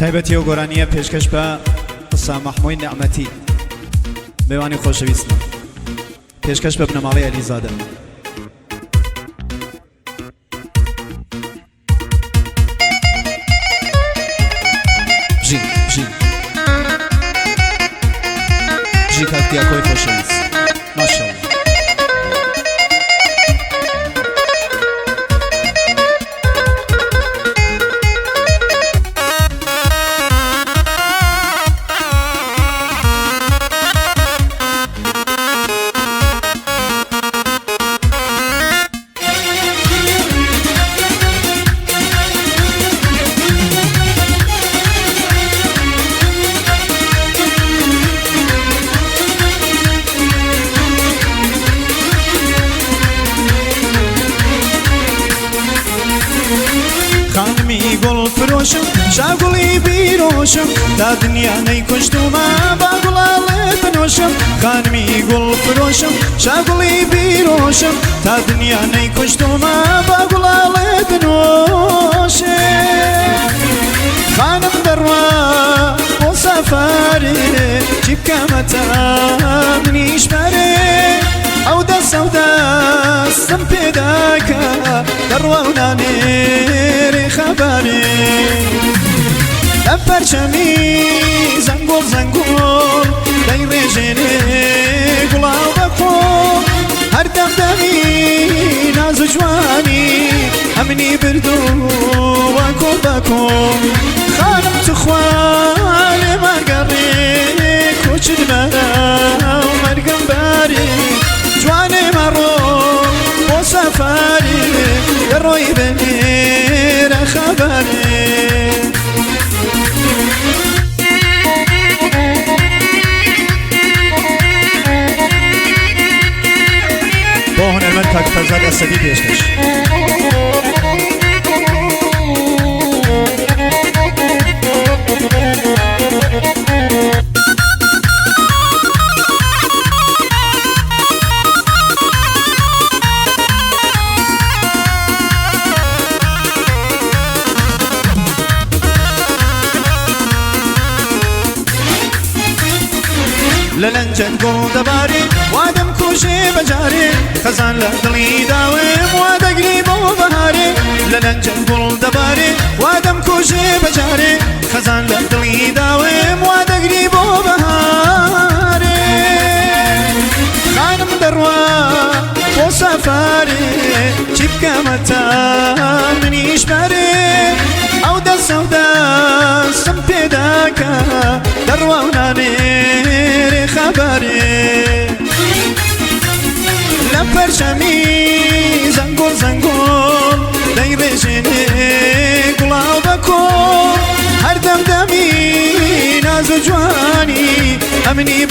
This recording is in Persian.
تایبەتی و گۆرانیە پێشکەش بە قسە مەحمووی نعمەتی بێوانی خۆشەویستم پێشکەش بە بنەماڵەی ئەلیزادە بژین بژین بژی کاکتیاکۆی خۆشەویست ماشەڵڵا خانمی گل فروشم شاگولی بیروشم تا دنیا نیکشتوما با گلاله بنوشم خانمی گل فروشم شاگولی بیروشم تا دنیا نیکشتوما با گلاله بنوشم خانم دروا و سفاره چیب کامتا منیش بره او دستم پیدا که دروا و نانیر خبره لپرچمی زنگول زنگول دای ریجنه گلاو بکن هر دم دمی ناز جوانی امنی بردو و کل بکن خانم تخوال مگری کوچد مرا و مرگم باری جوانی مرو و سفاری روی بمیر خبری با هنرمند کاک فرزاد اسدی پیشکش للنجن گل دباری وادم کوشی بجاری خزان لدلی داویم وادگری بو بهاری للنجن گل دباری وادم کوشی بجاری خزان لدلی داویم وادگری بو بهاری خانم دروا و سفاری چیب کامتا منیش بری او دستم پیدا که دروا و نانیر خبری لپرچمی زنگول زنگول دای ریجنه گلاو بکن هر دم دمی ناز جوانی امنی